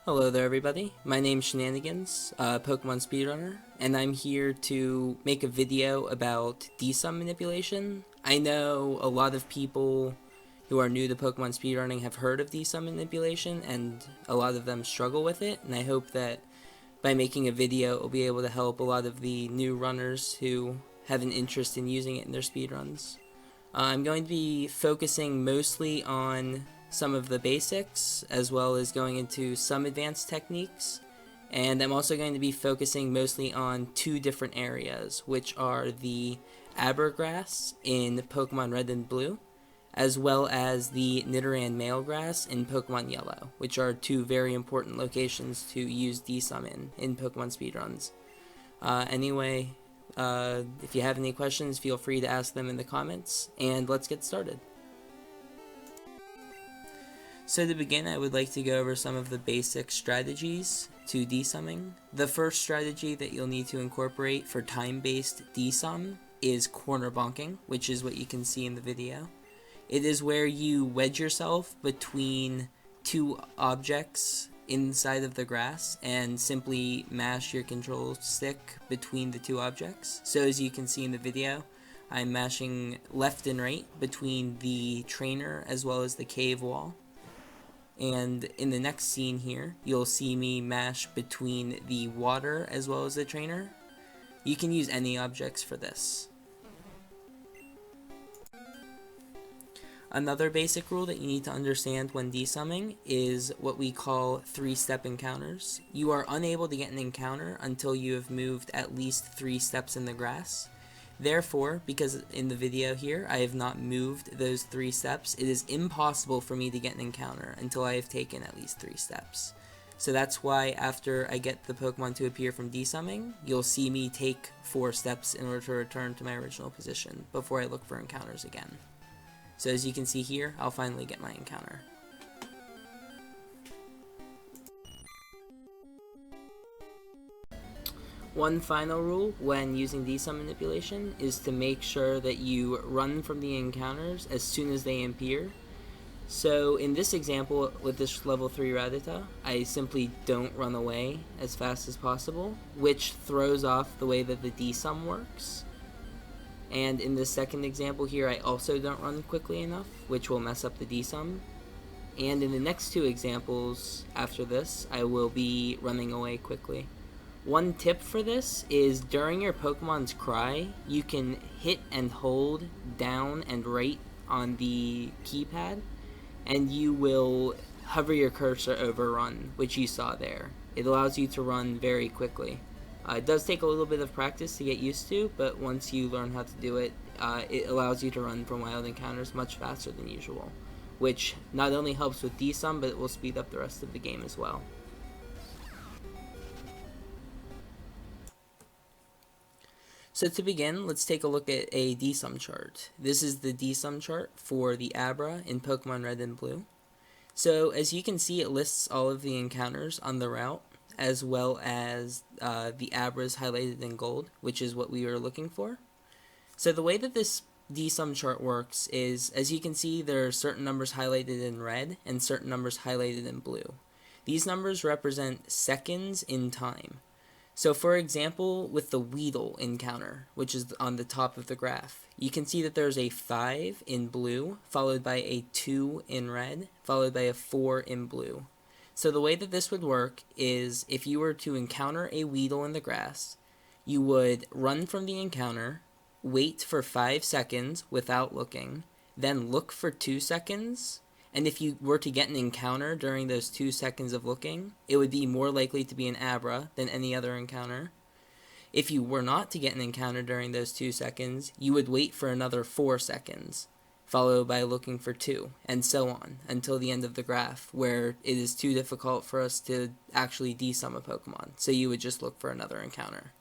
Hello there everybody, my name's Shenanigans, Pokemon Speedrunner, and I'm here to make a video about Dsum manipulation. I know a lot of people who are new to Pokemon Speedrunning have heard of Dsum manipulation, and a lot of them struggle with it, and I hope that by making a video it'll be able to help a lot of the new runners who have an interest in using it in their speedruns. I'm going to be focusing mostly on some of the basics, as well as going into some advanced techniques, and I'm also going to be focusing mostly on two different areas, which are the Abergrass in Pokemon Red and Blue, as well as the Nidoran Mailgrass in Pokemon Yellow, which are two very important locations to use Dsum in Pokemon speedruns. Anyway, if you have any questions, feel free to ask them in the comments, and let's get started. So to begin, I would like to go over some of the basic strategies to Dsumming. The first strategy that you'll need to incorporate for time-based Dsum is corner bonking, which is what you can see in the video. It is where you wedge yourself between two objects inside of the grass and simply mash your control stick between the two objects. So as you can see in the video, I'm mashing left and right between the trainer as well as the cave wall. And in the next scene here, you'll see me mash between the water as well as the trainer. You can use any objects for this. Another basic rule that you need to understand when Dsumming is what we call three-step encounters. You are unable to get an encounter until you have moved at least 3 steps in the grass. Therefore, because in the video here I have not moved those 3 steps, it is impossible for me to get an encounter until I have taken at least 3 steps. So that's why after I get the Pokemon to appear from Dsumming, you'll see me take 4 steps in order to return to my original position before I look for encounters again. So as you can see here, I'll finally get my encounter. One final rule when using Dsum manipulation is to make sure that you run from the encounters as soon as they appear. So in this example with this level 3 Rattata, I simply don't run away as fast as possible, which throws off the way that the Dsum works. And in the second example here, I also don't run quickly enough, which will mess up the Dsum. And in the next 2 examples after this, I will be running away quickly. One tip for this is during your Pokemon's cry, you can hit and hold down and right on the keypad, and you will hover your cursor over run, which you saw there. It allows you to run very quickly. It does take a little bit of practice to get used to, but once you learn how to do it, it allows you to run from wild encounters much faster than usual, which not only helps with Dsum, but it will speed up the rest of the game as well. So to begin, let's take a look at a Dsum chart. This is the Dsum chart for the Abra in Pokemon Red and Blue. So as you can see, it lists all of the encounters on the route, as well as the Abras highlighted in gold, which is what we were looking for. So the way that this Dsum chart works is, as you can see, there are certain numbers highlighted in red and certain numbers highlighted in blue. These numbers represent seconds in time. So for example, with the Weedle encounter, which is on the top of the graph, you can see that there's a 5 in blue, followed by a 2 in red, followed by a 4 in blue. So the way that this would work is if you were to encounter a Weedle in the grass, you would run from the encounter, wait for 5 seconds without looking, then look for 2 seconds, and if you were to get an encounter during those 2 seconds of looking, it would be more likely to be an Abra than any other encounter. If you were not to get an encounter during those 2 seconds, you would wait for another 4 seconds, followed by looking for 2, and so on, until the end of the graph, where it is too difficult for us to actually Dsum a Pokemon, so you would just look for another encounter.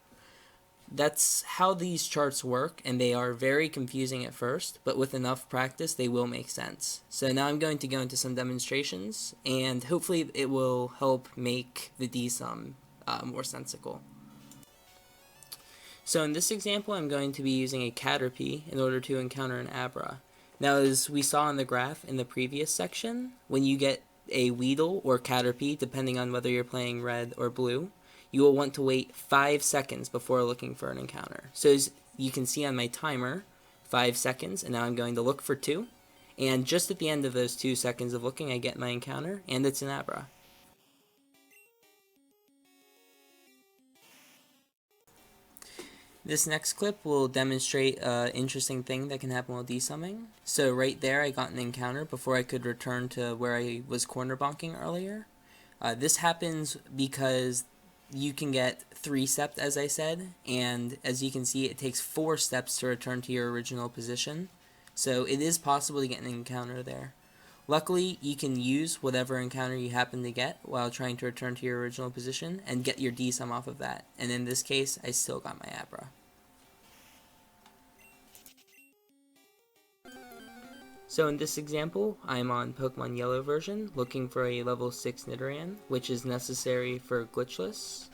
That's how these charts work, and they are very confusing at first, but with enough practice they will make sense. So now I'm going to go into some demonstrations, and hopefully it will help make the Dsum more sensical. So in this example, I'm going to be using a Caterpie in order to encounter an Abra. Now, as we saw in the graph in the previous section, when you get a Weedle or Caterpie, depending on whether you're playing red or blue, you will want to wait 5 seconds before looking for an encounter. So as you can see on my timer, 5 seconds, and now I'm going to look for 2. And just at the end of those 2 seconds of looking, I get my encounter, and it's an Abra. This next clip will demonstrate an interesting thing that can happen while desumming. So right there I got an encounter before I could return to where I was corner bonking earlier. This happens because you can get 3 steps, as I said, and as you can see it takes 4 steps to return to your original position. So it is possible to get an encounter there. Luckily, you can use whatever encounter you happen to get while trying to return to your original position and get your Dsum off of that. And in this case, I still got my Abra. So in this example, I'm on Pokemon Yellow version, looking for a level 6 Nidoran, which is necessary for Glitchless.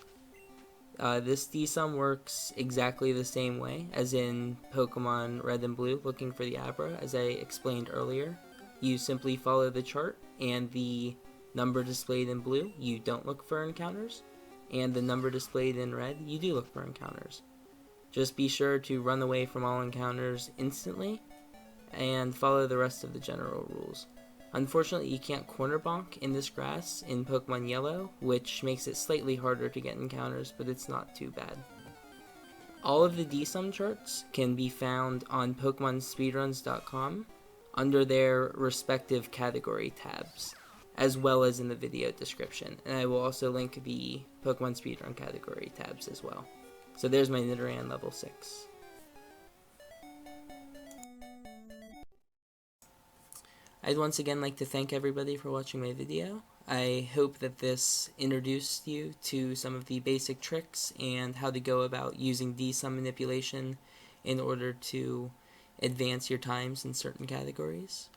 This Dsum works exactly the same way as in Pokemon Red and Blue, looking for the Abra, as I explained earlier. You simply follow the chart, and the number displayed in blue, you don't look for encounters, and the number displayed in red, you do look for encounters. Just be sure to run away from all encounters instantly, and follow the rest of the general rules. Unfortunately, you can't corner bonk in this grass in Pokemon Yellow, which makes it slightly harder to get encounters, but it's not too bad. All of the Dsum charts can be found on PokemonSpeedruns.com under their respective category tabs, as well as in the video description, and I will also link the Pokemon Speedrun category tabs as well. So there's my Nidoran level 6. I'd once again like to thank everybody for watching my video. I hope that this introduced you to some of the basic tricks and how to go about using Dsum manipulation in order to advance your times in certain categories.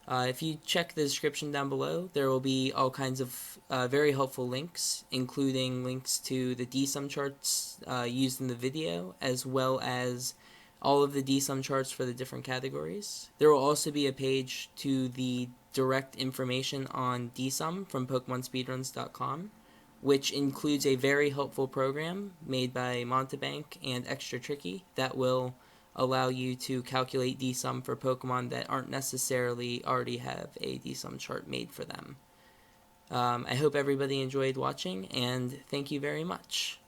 If you check the description down below, there will be all kinds of very helpful links, including links to the Dsum charts used in the video, as well as all of the Dsum charts for the different categories. There will also be a page to the direct information on Dsum from PokemonSpeedruns.com, which includes a very helpful program made by Montebank and Extra Tricky that will allow you to calculate Dsum for Pokemon that aren't necessarily already have a Dsum chart made for them. I hope everybody enjoyed watching, and thank you very much.